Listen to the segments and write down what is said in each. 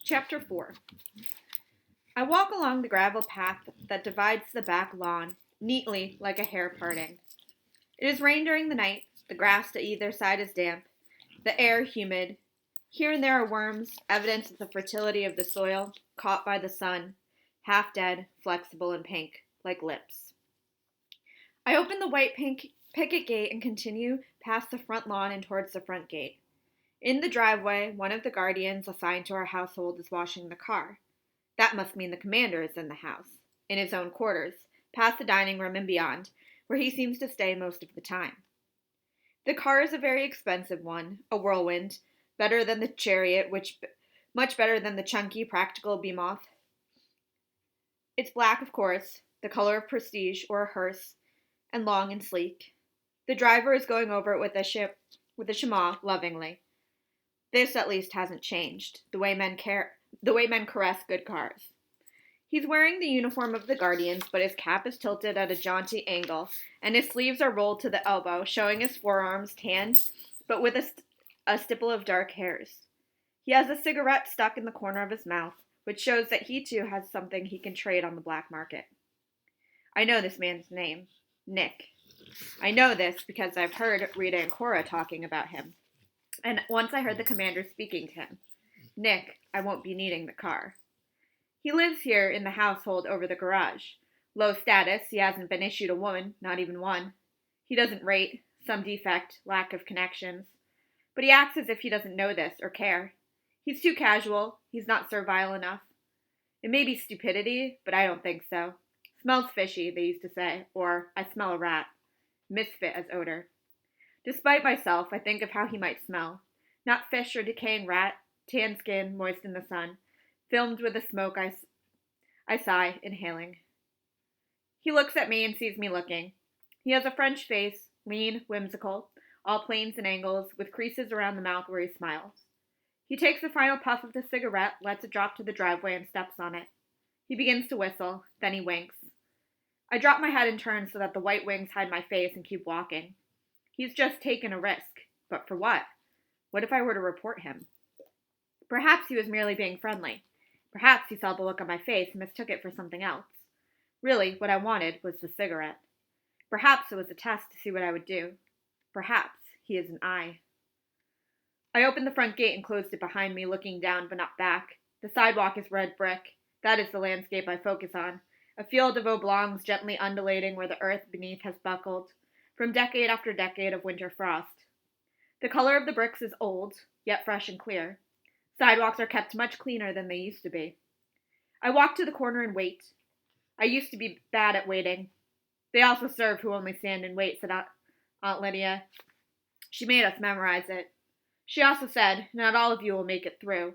Chapter 4. I walk along the gravel path that divides the back lawn, neatly like a hair parting. It has rained during the night, the grass to either side is damp, the air humid. Here and there are worms, evidence of the fertility of the soil, caught by the sun, half dead, flexible and pink, like lips. I open the white picket gate and continue past the front lawn and towards the front gate. In the driveway, one of the guardians assigned to our household is washing the car. That must mean the commander is in the house, in his own quarters, past the dining room and beyond, where he seems to stay most of the time. The car is a very expensive one, a whirlwind, better than the chariot, much better than the chunky, practical behemoth. It's black, of course, the color of prestige or a hearse, and long and sleek. The driver is going over it with a chamois lovingly. This at least hasn't changed, the way men caress good cars. He's wearing the uniform of the Guardians, but his cap is tilted at a jaunty angle, and his sleeves are rolled to the elbow, showing his forearms tanned, but with a stipple of dark hairs. He has a cigarette stuck in the corner of his mouth, which shows that he too has something he can trade on the black market. I know this man's name, Nick. I know this because I've heard Rita and Cora talking about him. And once I heard the commander speaking to him. Nick, I won't be needing the car. He lives here in the household over the garage. Low status, he hasn't been issued a woman, not even one. He doesn't rate, some defect, lack of connections. But he acts as if he doesn't know this or care. He's too casual, he's not servile enough. It may be stupidity, but I don't think so. Smells fishy, they used to say, or I smell a rat. Misfit as odor. Despite myself, I think of how he might smell. Not fish or decaying rat, tan skin, moist in the sun, filmed with the smoke I sigh, inhaling. He looks at me and sees me looking. He has a French face, lean, whimsical, all planes and angles, with creases around the mouth where he smiles. He takes a final puff of the cigarette, lets it drop to the driveway, and steps on it. He begins to whistle, then he winks. I drop my head and turn so that the white wings hide my face and keep walking. He's just taken a risk. But for what? What if I were to report him? Perhaps he was merely being friendly. Perhaps he saw the look on my face and mistook it for something else. Really, what I wanted was the cigarette. Perhaps it was a test to see what I would do. Perhaps he is an eye. I opened the front gate and closed it behind me, looking down but not back. The sidewalk is red brick. That is the landscape I focus on. A field of oblongs gently undulating where the earth beneath has buckled, from decade after decade of winter frost. The color of the bricks is old, yet fresh and clear. Sidewalks are kept much cleaner than they used to be. I walk to the corner and wait. I used to be bad at waiting. They also serve who only stand and wait, said Aunt Lydia. She made us memorize it. She also said, not all of you will make it through.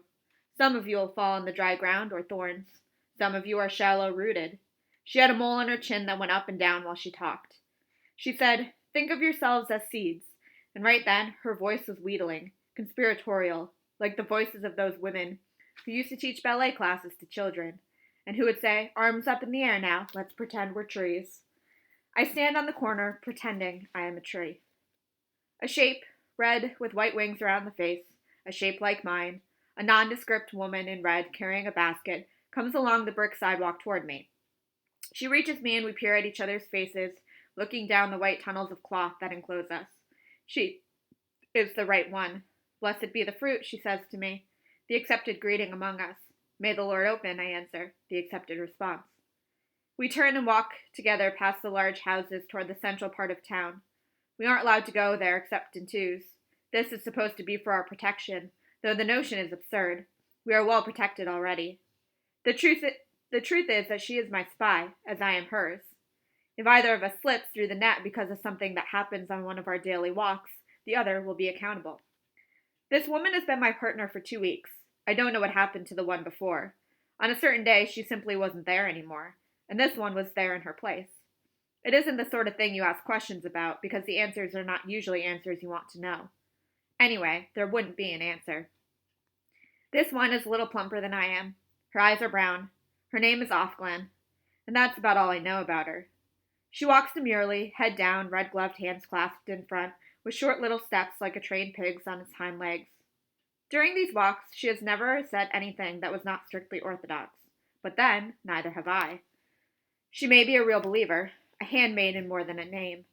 Some of you will fall on the dry ground or thorns. Some of you are shallow-rooted. She had a mole on her chin that went up and down while she talked. She said, think of yourselves as seeds. And right then, her voice was wheedling, conspiratorial, like the voices of those women who used to teach ballet classes to children, and who would say, arms up in the air now, let's pretend we're trees. I stand on the corner, pretending I am a tree. A shape, red with white wings around the face, a shape like mine, a nondescript woman in red carrying a basket, comes along the brick sidewalk toward me. She reaches me and we peer at each other's faces, looking down the white tunnels of cloth that enclose us. She is the right one. Blessed be the fruit, she says to me, the accepted greeting among us. May the Lord open, I answer, the accepted response. We turn and walk together past the large houses toward the central part of town. We aren't allowed to go there except in twos. This is supposed to be for our protection, though the notion is absurd. We are well protected already. The truth is that she is my spy, as I am hers. If either of us slips through the net because of something that happens on one of our daily walks, the other will be accountable. This woman has been my partner for 2 weeks. I don't know what happened to the one before. On a certain day, she simply wasn't there anymore, and this one was there in her place. It isn't the sort of thing you ask questions about, because the answers are not usually answers you want to know. Anyway, there wouldn't be an answer. This one is a little plumper than I am. Her eyes are brown. Her name is Offglen, and that's about all I know about her. She walks demurely, head down, red-gloved hands clasped in front, with short little steps like a trained pig's on its hind legs. During these walks, she has never said anything that was not strictly orthodox. But then, neither have I. She may be a real believer, a handmaid in more than a name.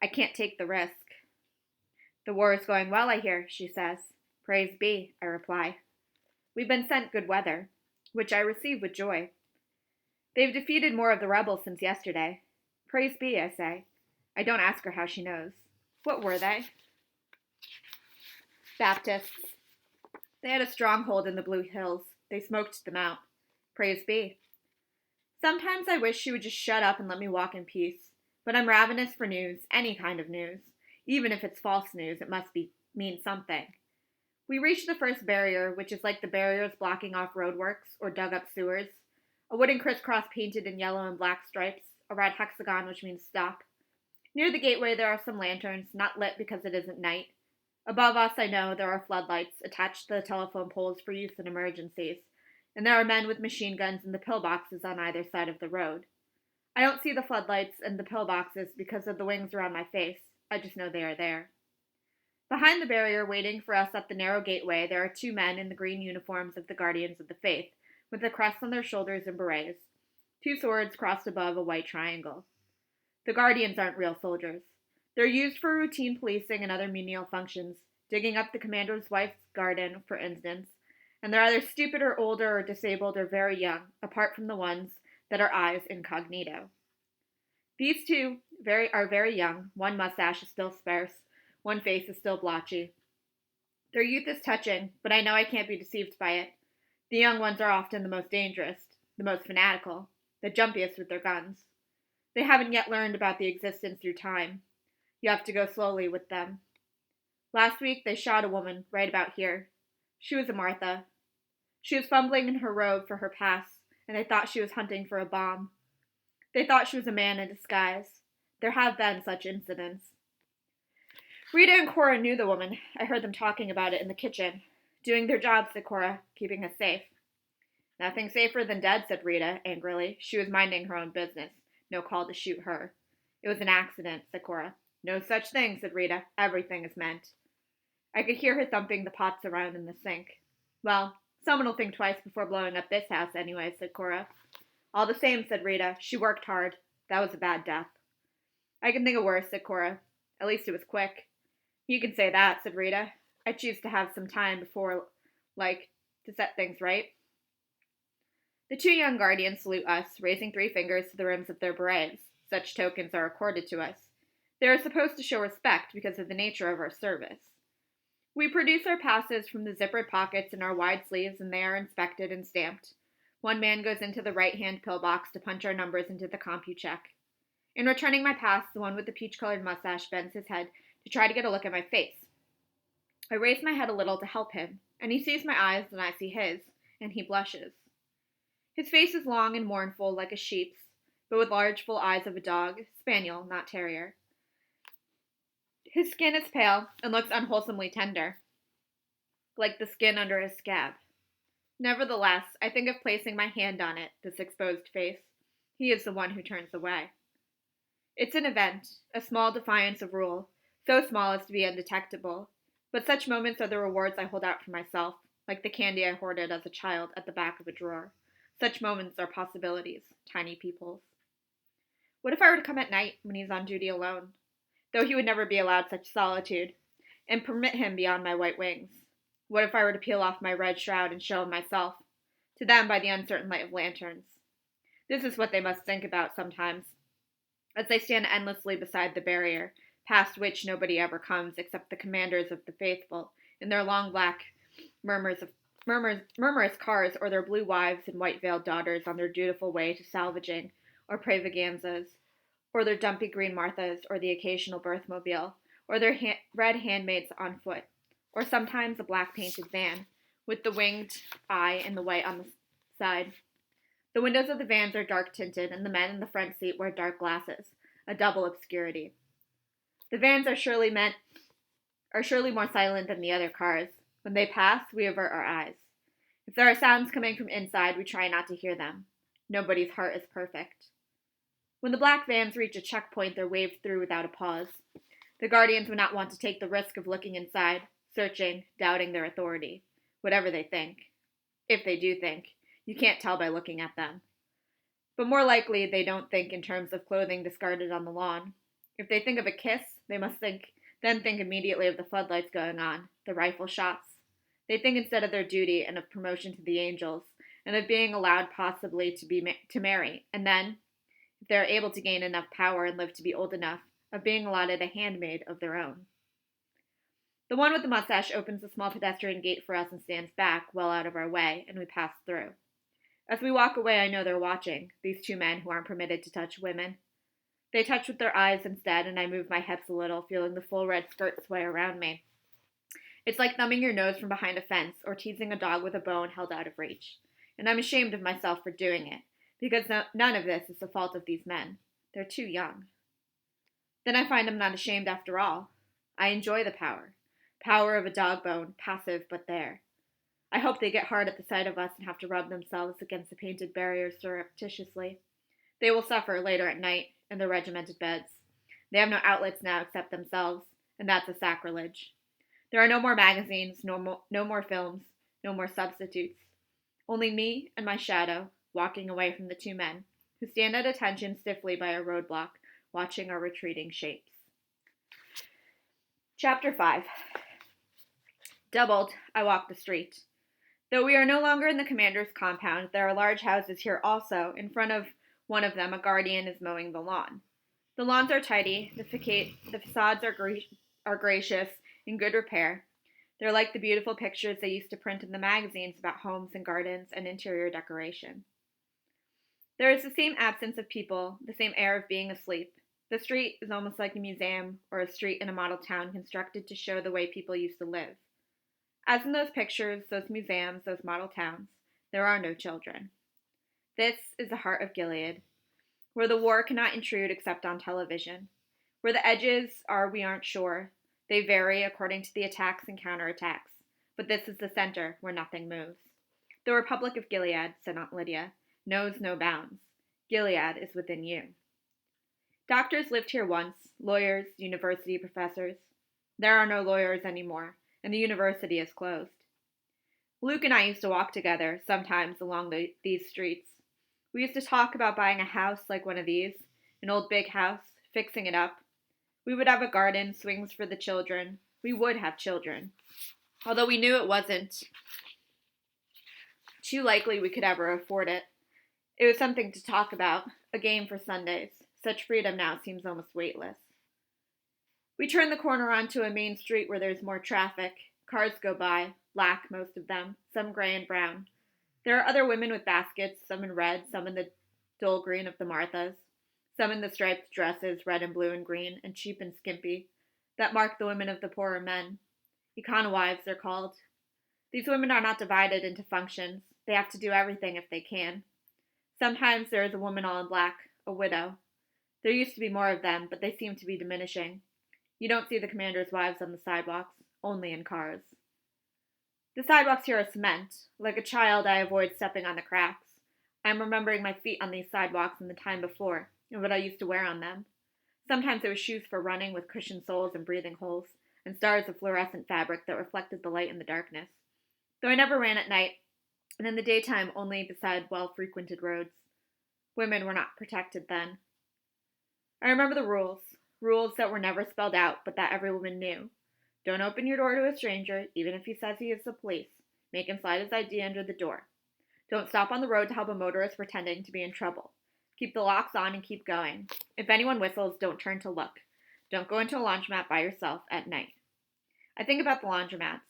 I can't take the risk. The war is going well, I hear, she says. Praise be, I reply. We've been sent good weather, which I receive with joy. They've defeated more of the rebels since yesterday. Praise be, I say. I don't ask her how she knows. What were they? Baptists. They had a stronghold in the Blue Hills. They smoked them out. Praise be. Sometimes I wish she would just shut up and let me walk in peace. But I'm ravenous for news, any kind of news. Even if it's false news, it must mean something. We reach the first barrier, which is like the barriers blocking off roadworks or dug up sewers. A wooden crisscross painted in yellow and black stripes, a red hexagon which means stop. Near the gateway there are some lanterns, not lit because it isn't night. Above us, I know, there are floodlights attached to the telephone poles for use in emergencies, and there are men with machine guns in the pillboxes on either side of the road. I don't see the floodlights and the pillboxes because of the wings around my face. I just know they are there. Behind the barrier, waiting for us at the narrow gateway, there are two men in the green uniforms of the Guardians of the Faith, with a crest on their shoulders and berets, two swords crossed above a white triangle. The Guardians aren't real soldiers. They're used for routine policing and other menial functions, digging up the commander's wife's garden, for instance, and they're either stupid or older or disabled or very young, apart from the ones that are eyes incognito. These two are very young. One mustache is still sparse. One face is still blotchy. Their youth is touching, but I know I can't be deceived by it. The young ones are often the most dangerous, the most fanatical, the jumpiest with their guns. They haven't yet learned about the existence through time. You have to go slowly with them. Last week they shot a woman right about here. She was a Martha. She was fumbling in her robe for her pass, and they thought she was hunting for a bomb. They thought she was a man in disguise. There have been such incidents. Rita and Cora knew the woman. I heard them talking about it in the kitchen. Doing their job, said Cora, keeping us safe. Nothing safer than dead, said Rita, angrily. She was minding her own business. No call to shoot her. It was an accident, said Cora. No such thing, said Rita. Everything is meant. I could hear her thumping the pots around in the sink. Well, someone will think twice before blowing up this house anyway, said Cora. All the same, said Rita. She worked hard. That was a bad death. I can think of worse, said Cora. At least it was quick. You can say that, said Rita. I choose to have some time before, to set things right. The two young guardians salute us, raising 3 fingers to the rims of their berets. Such tokens are accorded to us. They are supposed to show respect because of the nature of our service. We produce our passes from the zippered pockets in our wide sleeves, and they are inspected and stamped. One man goes into the right-hand pillbox to punch our numbers into the CompuCheck. In returning my pass, the one with the peach-colored mustache bends his head to try to get a look at my face. I raise my head a little to help him, and he sees my eyes and I see his, and he blushes. His face is long and mournful like a sheep's, but with large full eyes of a dog, spaniel, not terrier. His skin is pale and looks unwholesomely tender, like the skin under a scab. Nevertheless, I think of placing my hand on it, this exposed face. He is the one who turns away. It's an event, a small defiance of rule, so small as to be undetectable, but such moments are the rewards I hold out for myself, like the candy I hoarded as a child at the back of a drawer. Such moments are possibilities, tiny peoples. What if I were to come at night when he's on duty alone? Though he would never be allowed such solitude, and permit him beyond my white wings. What if I were to peel off my red shroud and show him myself, to them by the uncertain light of lanterns? This is what they must think about sometimes, as they stand endlessly beside the barrier, past which nobody ever comes except the commanders of the faithful, in their long black murmurous cars, or their blue wives and white-veiled daughters on their dutiful way to salvaging or pravaganzas, or their dumpy green Marthas, or the occasional birthmobile, or their red handmaids on foot, or sometimes a black-painted van, with the winged eye and the white on the side. The windows of the vans are dark-tinted, and the men in the front seat wear dark glasses, a double obscurity. The vans are surely more silent than the other cars. When they pass, we avert our eyes. If there are sounds coming from inside, we try not to hear them. Nobody's heart is perfect. When the black vans reach a checkpoint, they're waved through without a pause. The guardians would not want to take the risk of looking inside, searching, doubting their authority, whatever they think. If they do think, you can't tell by looking at them. But more likely, they don't think in terms of clothing discarded on the lawn. If they think of a kiss, they must then think immediately of the floodlights going on, the rifle shots. They think instead of their duty and of promotion to the angels, and of being allowed possibly to marry, and then, if they are able to gain enough power and live to be old enough, of being allotted a handmaid of their own. The one with the mustache opens the small pedestrian gate for us and stands back, well out of our way, and we pass through. As we walk away, I know they're watching, these two men who aren't permitted to touch women. They touch with their eyes instead, and I move my hips a little, feeling the full red skirt sway around me. It's like thumbing your nose from behind a fence or teasing a dog with a bone held out of reach. And I'm ashamed of myself for doing it, because none of this is the fault of these men. They're too young. Then I find I'm not ashamed after all. I enjoy the power. Power of a dog bone, passive but there. I hope they get hard at the sight of us and have to rub themselves against the painted barriers surreptitiously. They will suffer later at night in their regimented beds. They have no outlets now except themselves, and that's a sacrilege. There are no more magazines, no more films, no more substitutes. Only me and my shadow, walking away from the two men, who stand at attention stiffly by a roadblock, watching our retreating shapes. Chapter 5. Doubled, I walk the street. Though we are no longer in the commander's compound, there are large houses here also. In front of one of them, a guardian is mowing the lawn. The lawns are tidy, the facades are gracious, in good repair. They're like the beautiful pictures they used to print in the magazines about homes and gardens and interior decoration. There is the same absence of people, the same air of being asleep. The street is almost like a museum or a street in a model town constructed to show the way people used to live. As in those pictures, those museums, those model towns, there are no children. This is the heart of Gilead, where the war cannot intrude except on television. Where the edges are, we aren't sure. They vary according to the attacks and counterattacks, but this is the center where nothing moves. The Republic of Gilead, said Aunt Lydia, knows no bounds. Gilead is within you. Doctors lived here once, lawyers, university professors. There are no lawyers anymore, and the university is closed. Luke and I used to walk together, sometimes along these streets. We used to talk about buying a house like one of these, an old big house, fixing it up. We would have a garden, swings for the children. We would have children. Although we knew it wasn't too likely we could ever afford it. It was something to talk about, a game for Sundays. Such freedom now seems almost weightless. We turn the corner onto a main street where there's more traffic. Cars go by, black, most of them, some gray and brown. There are other women with baskets, some in red, some in the dull green of the Marthas, some in the striped dresses, red and blue and green, and cheap and skimpy, that mark the women of the poorer men. Econowives, they're called. These women are not divided into functions. They have to do everything if they can. Sometimes there is a woman all in black, a widow. There used to be more of them, but they seem to be diminishing. You don't see the commander's wives on the sidewalks, only in cars. The sidewalks here are cement. Like a child, I avoid stepping on the cracks. I am remembering my feet on these sidewalks in the time before, and what I used to wear on them. Sometimes it was shoes for running with cushioned soles and breathing holes, and stars of fluorescent fabric that reflected the light in the darkness. Though I never ran at night, and in the daytime only beside well-frequented roads. Women were not protected then. I remember the rules that were never spelled out, but that every woman knew. Don't open your door to a stranger, even if he says he is the police. Make him slide his ID under the door. Don't stop on the road to help a motorist pretending to be in trouble. Keep the locks on and keep going. If anyone whistles, don't turn to look. Don't go into a laundromat by yourself at night. I think about the laundromats.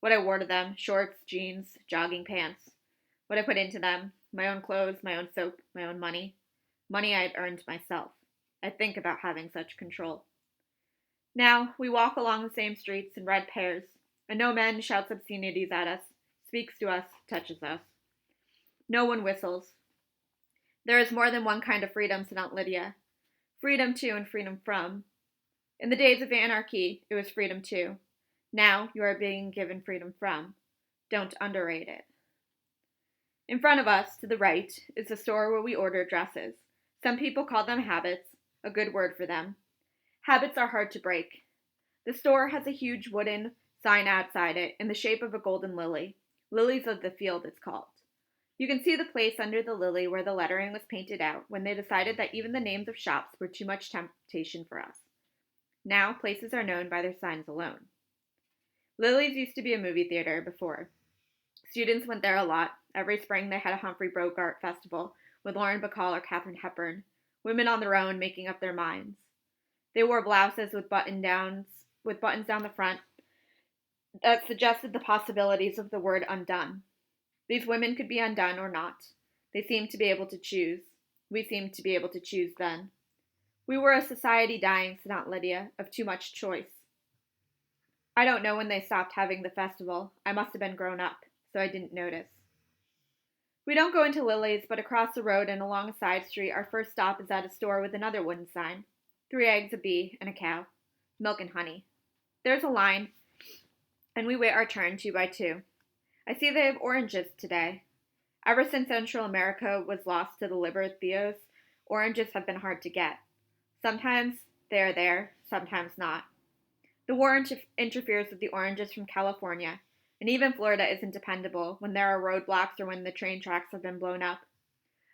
What I wore to them, shorts, jeans, jogging pants. What I put into them, my own clothes, my own soap, my own money. Money I had earned myself. I think about having such control. Now, we walk along the same streets in red pairs, and no man shouts obscenities at us, speaks to us, touches us. No one whistles. There is more than one kind of freedom, said Aunt Lydia. Freedom to and freedom from. In the days of anarchy, it was freedom to. Now, you are being given freedom from. Don't underrate it. In front of us, to the right, is the store where we order dresses. Some people call them habits, a good word for them. Habits are hard to break. The store has a huge wooden Sign outside it, in the shape of a golden lily. Lilies of the Field, it's called. You can see the place under the lily where the lettering was painted out when they decided that even the names of shops were too much temptation for us. Now, places are known by their signs alone. Lily's used to be a movie theater before. Students went there a lot. Every spring they had a Humphrey Bogart festival with Lauren Bacall or Katharine Hepburn, women on their own making up their minds. They wore blouses with buttons down the front that suggested the possibilities of the word undone. These women could be undone or not. They seemed to be able to choose. We seemed to be able to choose then. We were a society dying, said Aunt Lydia, of too much choice. I don't know when they stopped having the festival. I must have been grown up, so I didn't notice. We don't go into Lily's, but across the road and along a side street, our first stop is at a store with another wooden sign. 3 eggs, a bee, and a cow. Milk and honey. There's a line, and we wait our turn 2 by 2. I see they have oranges today. Ever since Central America was lost to the Libertios, oranges have been hard to get. Sometimes they are there, sometimes not. The war interferes with the oranges from California, and even Florida isn't dependable when there are roadblocks or when the train tracks have been blown up.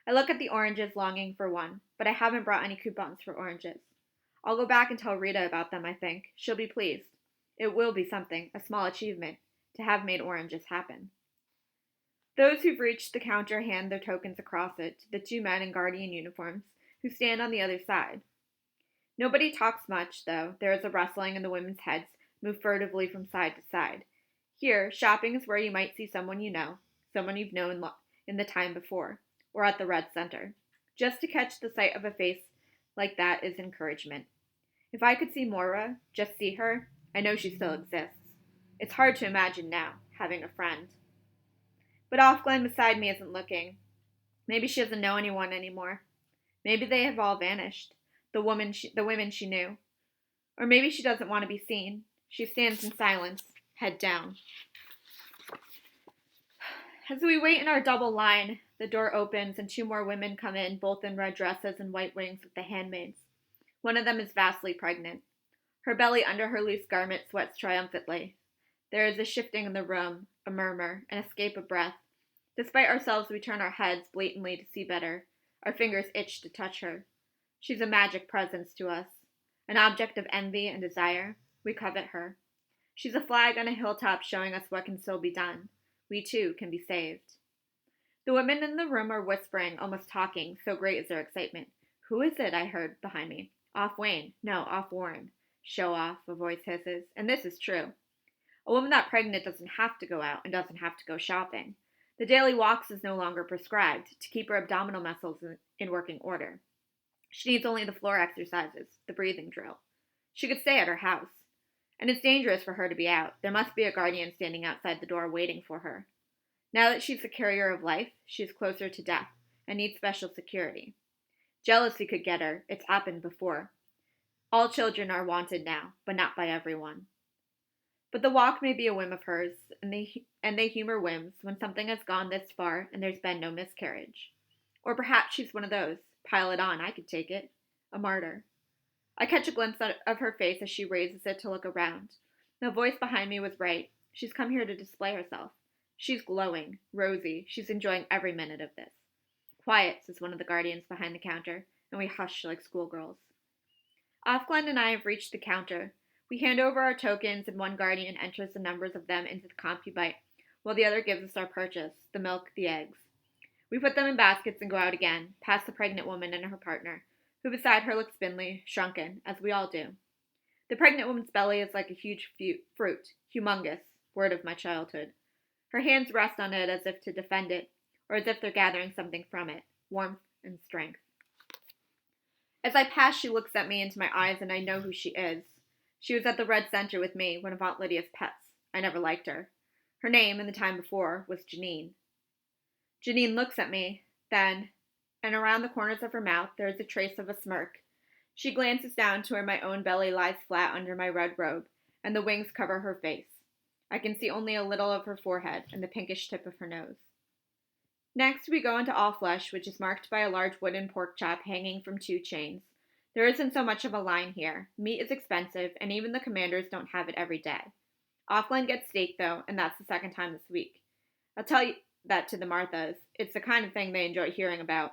I look at the oranges longing for one, but I haven't brought any coupons for oranges. I'll go back and tell Rita about them, I think. She'll be pleased. It will be something, a small achievement, to have made oranges happen. Those who've reached the counter hand their tokens across it to the 2 men in guardian uniforms who stand on the other side. Nobody talks much, though. There is a rustling and the women's heads move furtively from side to side. Here, shopping is where you might see someone you know, someone you've known in the time before, or at the Red Center. Just to catch the sight of a face like that is encouragement. If I could see Moira, just see her, I know she still exists. It's hard to imagine now, having a friend. But Offglen beside me isn't looking. Maybe she doesn't know anyone anymore. Maybe they have all vanished, the women she knew. Or maybe she doesn't want to be seen. She stands in silence, head down. As we wait in our double line, the door opens and 2 more women come in, both in red dresses and white wings with the handmaids. One of them is vastly pregnant. Her belly under her loose garment sweats triumphantly. There is a shifting in the room, a murmur, an escape of breath. Despite ourselves, we turn our heads blatantly to see better. Our fingers itch to touch her. She's a magic presence to us, an object of envy and desire. We covet her. She's a flag on a hilltop showing us what can still be done. We too can be saved. The women in the room are whispering, almost talking, so great is their excitement. Who is it? I heard behind me. Off Wayne. No, off Warren. Show off, a voice hisses. And this is true. A woman that pregnant doesn't have to go out and doesn't have to go shopping. The daily walks is no longer prescribed to keep her abdominal muscles in working order. She needs only the floor exercises, the breathing drill. She could stay at her house. And it's dangerous for her to be out. There must be a guardian standing outside the door waiting for her. Now that she's the carrier of life, she's closer to death and needs special security. Jealousy could get her. It's happened before. All children are wanted now, but not by everyone. But the walk may be a whim of hers, and they humor whims when something has gone this far and there's been no miscarriage. Or perhaps she's one of those. Pile it on, I could take it. A martyr. I catch a glimpse of her face as she raises it to look around. The voice behind me was right. She's come here to display herself. She's glowing, rosy. She's enjoying every minute of this. Quiet, says one of the guardians behind the counter, and we hush like schoolgirls. Offglen and I have reached the counter. We hand over our tokens, and one guardian enters the numbers of them into the compubite, while the other gives us our purchase, the milk, the eggs. We put them in baskets and go out again, past the pregnant woman and her partner, who beside her looks spindly, shrunken, as we all do. The pregnant woman's belly is like a huge fruit, humongous, word of my childhood. Her hands rest on it as if to defend it, or as if they're gathering something from it, warmth and strength. As I pass, she looks at me into my eyes, and I know who she is. She was at the Red Center with me, one of Aunt Lydia's pets. I never liked her. Her name, in the time before, was Janine. Janine looks at me, then, and around the corners of her mouth there is a trace of a smirk. She glances down to where my own belly lies flat under my red robe, and the wings cover her face. I can see only a little of her forehead and the pinkish tip of her nose. Next, we go into All Flesh, which is marked by a large wooden pork chop hanging from 2 chains. There isn't so much of a line here. Meat is expensive, and even the commanders don't have it every day. Offline gets steak, though, and that's the second time this week. I'll tell you that to the Marthas. It's the kind of thing they enjoy hearing about.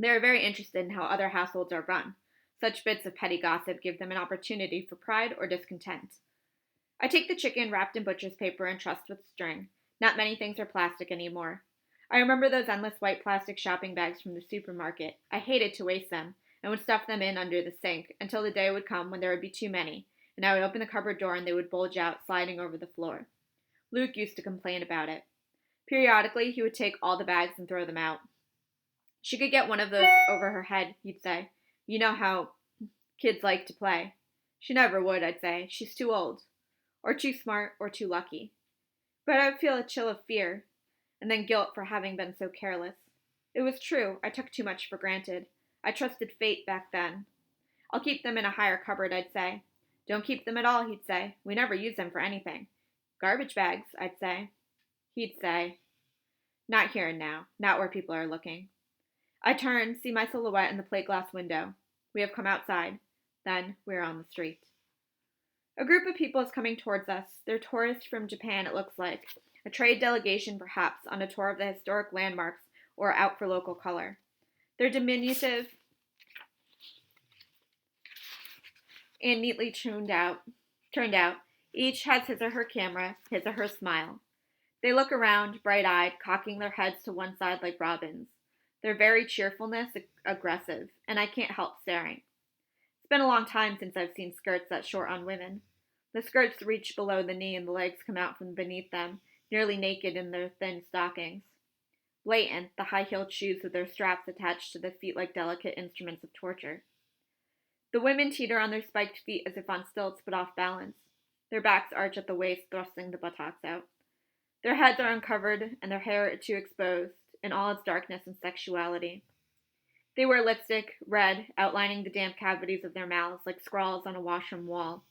They are very interested in how other households are run. Such bits of petty gossip give them an opportunity for pride or discontent. I take the chicken wrapped in butcher's paper and trussed with string. Not many things are plastic anymore. I remember those endless white plastic shopping bags from the supermarket. I hated to waste them, and would stuff them in under the sink until the day would come when there would be too many, and I would open the cupboard door and they would bulge out, sliding over the floor. Luke used to complain about it. Periodically, he would take all the bags and throw them out. She could get one of those over her head, he'd say. You know how kids like to play. She never would, I'd say. She's too old. Or too smart, or too lucky. But I would feel a chill of fear, and then guilt for having been so careless. It was true, I took too much for granted. I trusted fate back then. I'll keep them in a higher cupboard, I'd say. Don't keep them at all, he'd say. We never use them for anything. Garbage bags, I'd say. He'd say, not here and now, not where people are looking. I turn, see my silhouette in the plate glass window. We have come outside. Then we are on the street. A group of people is coming towards us. They're tourists from Japan, it looks like. A trade delegation, perhaps, on a tour of the historic landmarks or out for local color. They're diminutive and neatly turned out. Each has his or her camera, his or her smile. They look around, bright-eyed, cocking their heads to one side like robins. Their very cheerfulness aggressive, and I can't help staring. It's been a long time since I've seen skirts that short on women. The skirts reach below the knee and the legs come out from beneath them, nearly naked in their thin stockings. Blatant, the high-heeled shoes with their straps attached to the feet like delicate instruments of torture. The women teeter on their spiked feet as if on stilts but off balance. Their backs arch at the waist, thrusting the buttocks out. Their heads are uncovered and their hair too exposed in all its darkness and sexuality. They wear lipstick, red, outlining the damp cavities of their mouths like scrawls on a washroom wall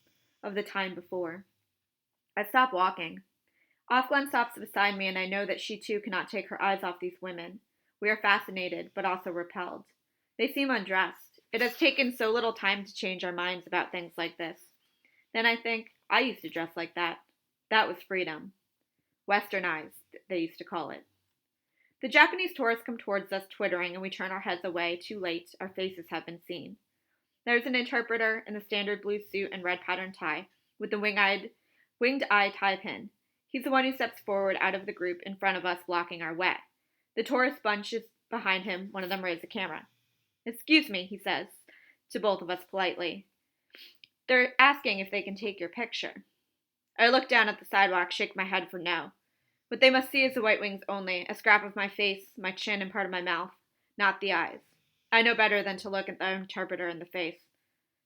of the time before. I stop walking. Offglen stops beside me, and I know that she too cannot take her eyes off these women. We are fascinated, but also repelled. They seem undressed. It has taken so little time to change our minds about things like this. Then I think, I used to dress like that. That was freedom. Westernized, they used to call it. The Japanese tourists come towards us twittering, and we turn our heads away. Too late, our faces have been seen. There's an interpreter in the standard blue suit and red patterned tie, with the winged eye tie pin. He's the one who steps forward out of the group in front of us, blocking our way. The tourist bunch is behind him. One of them raises a camera. Excuse me, he says, to both of us politely. They're asking if they can take your picture. I look down at the sidewalk, shake my head for no. What they must see is the white wings only, a scrap of my face, my chin, and part of my mouth, not the eyes. I know better than to look at the interpreter in the face.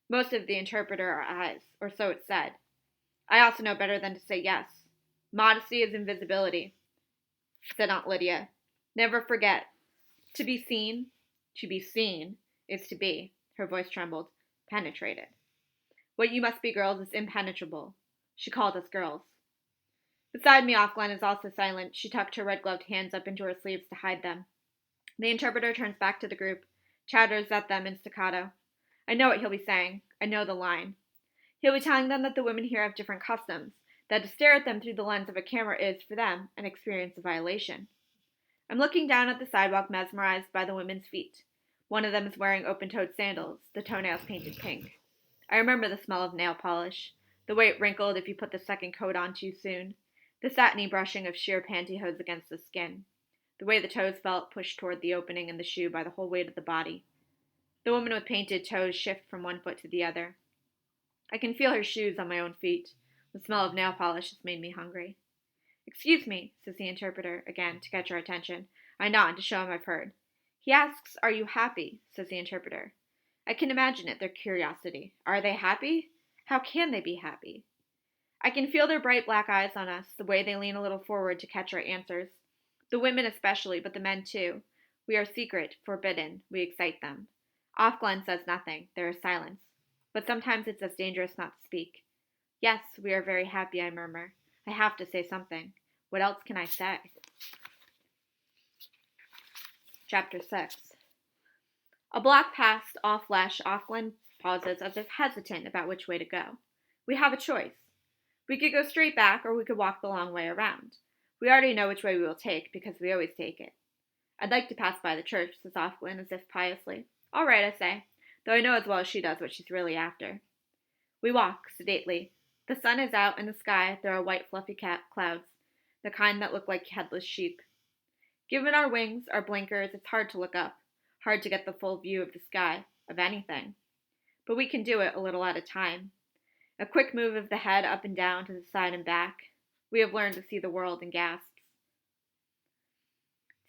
Most of the interpreter are eyes, or so it's said. I also know better than to say yes. Modesty is invisibility, said Aunt Lydia. Never forget. To be seen is to be, her voice trembled, penetrated. What you must be, girls, is impenetrable. She called us girls. Beside me, Offglen is also silent. She tucked her red-gloved hands up into her sleeves to hide them. The interpreter turns back to the group, chatters at them in staccato. I know what he'll be saying. I know the line. He'll be telling them that the women here have different customs, that to stare at them through the lens of a camera is, for them, an experience of violation. I'm looking down at the sidewalk, mesmerized by the women's feet. One of them is wearing open-toed sandals, the toenails painted pink. I remember the smell of nail polish, the way it wrinkled if you put the second coat on too soon, the satiny brushing of sheer pantyhose against the skin, the way the toes felt pushed toward the opening in the shoe by the whole weight of the body. The woman with painted toes shift from one foot to the other. I can feel her shoes on my own feet. The smell of nail polish has made me hungry. Excuse me, says the interpreter, again, to catch our attention. I nod to show him I've heard. He asks, are you happy, says the interpreter. I can imagine it, their curiosity. Are they happy? How can they be happy? I can feel their bright black eyes on us, the way they lean a little forward to catch our answers. The women especially, but the men too. We are secret, forbidden, we excite them. Offglen says nothing, there is silence. But sometimes it's as dangerous not to speak. Yes, we are very happy, I murmur. I have to say something. What else can I say? Chapter 6. A block past all flesh, Offglen pauses as if hesitant about which way to go. We have a choice. We could go straight back, or we could walk the long way around. We already know which way we will take, because we always take it. I'd like to pass by the church, says Offglin, as if piously. All right, I say, though I know as well as she does what she's really after. We walk, sedately. The sun is out, in the sky there are white fluffy clouds, the kind that look like headless sheep. Given our wings, our blinkers, it's hard to look up, hard to get the full view of the sky, of anything. But we can do it a little at a time. A quick move of the head up and down to the side and back. We have learned to see the world in gasps.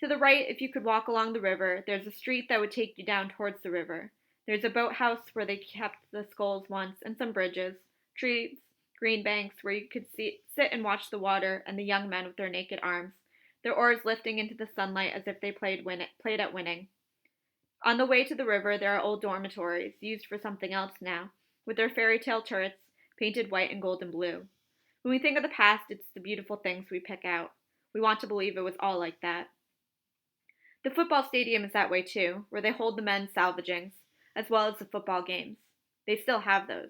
To the right, if you could walk along the river, there's a street that would take you down towards the river. There's a boathouse where they kept the sculls once, and some bridges, trees, green banks where you could sit and watch the water and the young men with their naked arms, their oars lifting into the sunlight as if they played at winning. On the way to the river, there are old dormitories, used for something else now, with their fairy tale turrets, painted white and gold and blue. When we think of the past, it's the beautiful things we pick out. We want to believe it was all like that. The football stadium is that way too, where they hold the men's salvagings, as well as the football games. They still have those.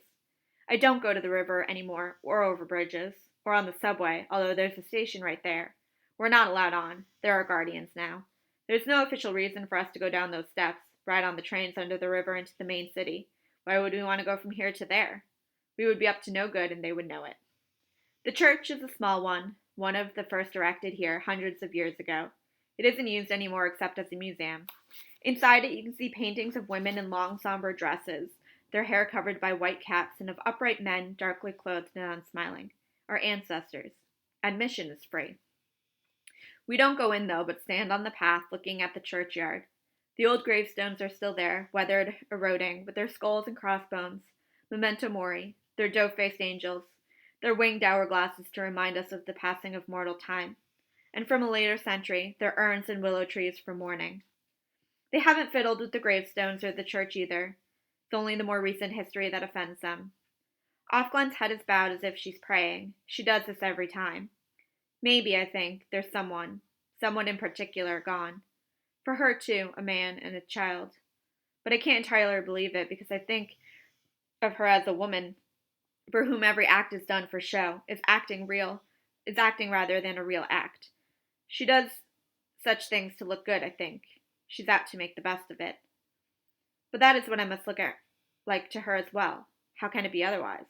I don't go to the river anymore, or over bridges, or on the subway, although there's a station right there. We're not allowed on. There are guardians now. There's no official reason for us to go down those steps, ride on the trains under the river into the main city. Why would we want to go from here to there? We would be up to no good, and they would know it. The church is a small one of the first erected here hundreds of years ago. It isn't used anymore except as a museum. Inside it you can see paintings of women in long somber dresses, their hair covered by white caps, and of upright men darkly clothed and unsmiling, our ancestors. Admission is free. We don't go in though, but stand on the path looking at the churchyard. The old gravestones are still there, weathered, eroding, with their skulls and crossbones, memento mori, their doe-faced angels, their winged hourglasses to remind us of the passing of mortal time, and from a later century, their urns and willow trees for mourning. They haven't fiddled with the gravestones or the church either. It's only the more recent history that offends them. Offglen's head is bowed as if she's praying. She does this every time. Maybe, I think, there's someone in particular, gone. For her, too, a man and a child. But I can't entirely believe it, because I think of her as a woman for whom every act is done for show, is acting rather than a real act. She does such things to look good, I think. She's apt to make the best of it. But that is what I must look at like to her as well. How can it be otherwise?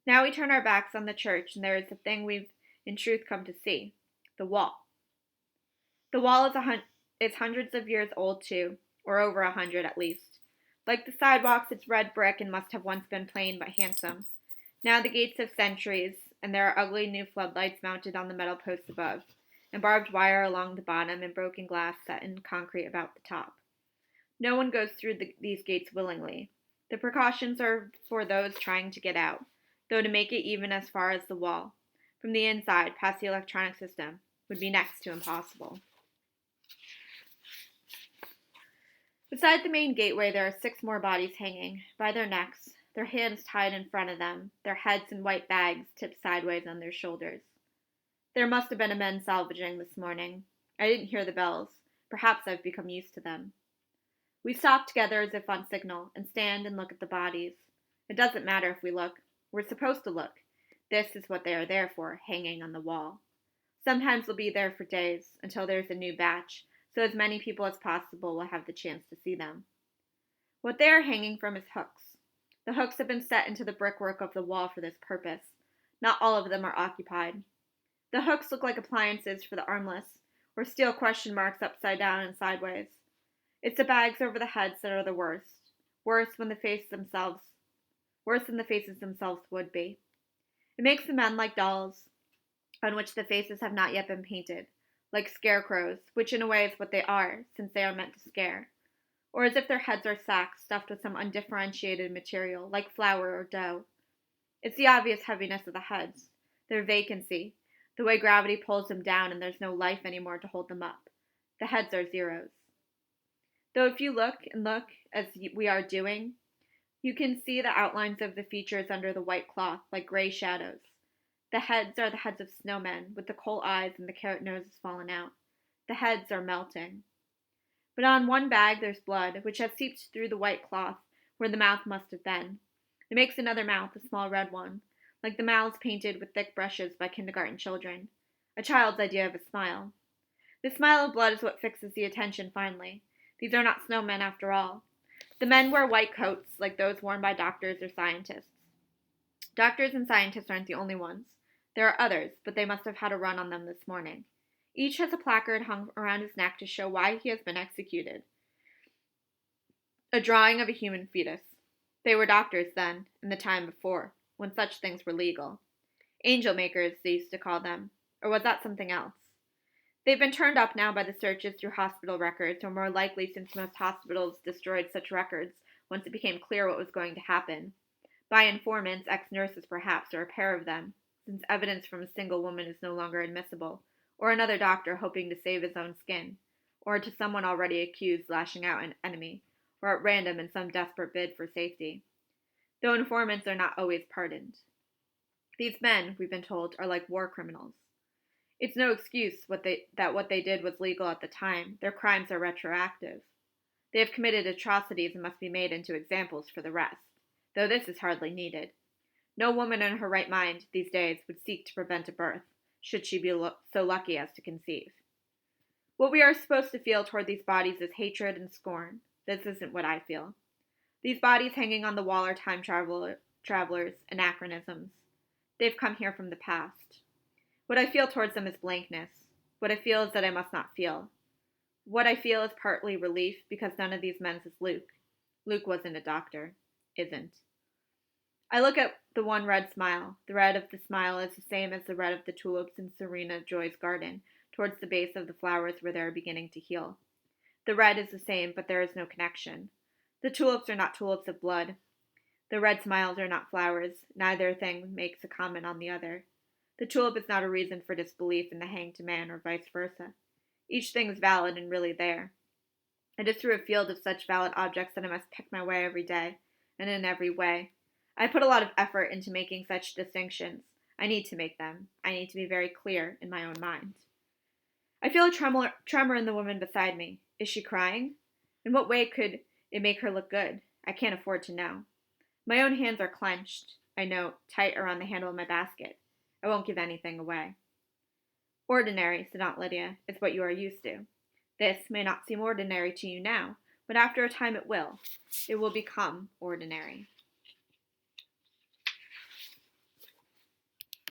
Now we turn our backs on the church, and there is the thing we've in truth come to see, the wall. The wall is hundreds of years old too, or over 100 at least. Like the sidewalks, it's red brick and must have once been plain but handsome. Now the gates have centuries, and there are ugly new floodlights mounted on the metal posts above, and barbed wire along the bottom and broken glass set in concrete about the top. No one goes through these gates willingly. The precautions are for those trying to get out, though to make it even as far as the wall, from the inside past the electronic system, would be next to impossible. Beside the main gateway there are 6 more bodies hanging, by their necks, their hands tied in front of them, their heads in white bags tipped sideways on their shoulders. There must have been a men's salvaging this morning. I didn't hear the bells. Perhaps I've become used to them. We stop together as if on signal, and stand and look at the bodies. It doesn't matter if we look. We're supposed to look. This is what they are there for, hanging on the wall. Sometimes they'll be there for days, until there's a new batch, so as many people as possible will have the chance to see them. What they are hanging from is hooks. The hooks have been set into the brickwork of the wall for this purpose. Not all of them are occupied. The hooks look like appliances for the armless, or steel question marks upside down and sideways. It's the bags over the heads that are the worst, worse than the faces themselves would be. It makes the men like dolls, on which the faces have not yet been painted, like scarecrows, which in a way is what they are, since they are meant to scare, or as if their heads are sacks stuffed with some undifferentiated material, like flour or dough. It's the obvious heaviness of the heads, their vacancy, the way gravity pulls them down and there's no life anymore to hold them up. The heads are zeros. Though if you look, as we are doing, you can see the outlines of the features under the white cloth, like gray shadows. The heads are the heads of snowmen, with the coal eyes and the carrot noses fallen out. The heads are melting. But on one bag there's blood, which has seeped through the white cloth, where the mouth must have been. It makes another mouth, a small red one, like the mouths painted with thick brushes by kindergarten children. A child's idea of a smile. The smile of blood is what fixes the attention finally. These are not snowmen after all. The men wear white coats like those worn by doctors or scientists. Doctors and scientists aren't the only ones. There are others, but they must have had a run on them this morning. Each has a placard hung around his neck to show why he has been executed. A drawing of a human fetus. They were doctors then, in the time before, when such things were legal. Angel makers, they used to call them. Or was that something else? They've been turned up now by the searches through hospital records, or more likely since most hospitals destroyed such records once it became clear what was going to happen. By informants, ex-nurses perhaps, or a pair of them, since evidence from a single woman is no longer admissible, or another doctor hoping to save his own skin, or to someone already accused lashing out an enemy, or at random in some desperate bid for safety. Though informants are not always pardoned. These men, we've been told, are like war criminals. It's no excuse that what they did was legal at the time. Their crimes are retroactive. They have committed atrocities and must be made into examples for the rest, though this is hardly needed. No woman in her right mind these days would seek to prevent a birth, should she be so lucky as to conceive. What we are supposed to feel toward these bodies is hatred and scorn. This isn't what I feel. These bodies hanging on the wall are time travelers, anachronisms. They've come here from the past. What I feel towards them is blankness. What I feel is that I must not feel. What I feel is partly relief because none of these men is Luke. Luke wasn't a doctor. Isn't. I look at the one red smile. The red of the smile is the same as the red of the tulips in Serena Joy's garden, towards the base of the flowers where they are beginning to heal. The red is the same, but there is no connection. The tulips are not tulips of blood. The red smiles are not flowers. Neither thing makes a comment on the other. The tulip is not a reason for disbelief in the hanged man or vice versa. Each thing is valid and really there. It is through a field of such valid objects that I must pick my way every day, and in every way. I put a lot of effort into making such distinctions. I need to make them. I need to be very clear in my own mind. I feel a tremor in the woman beside me. Is she crying? In what way could it make her look good? I can't afford to know. My own hands are clenched, I know, tight around the handle of my basket. I won't give anything away. Ordinary, said Aunt Lydia, is what you are used to. This may not seem ordinary to you now, but after a time it will. It will become ordinary.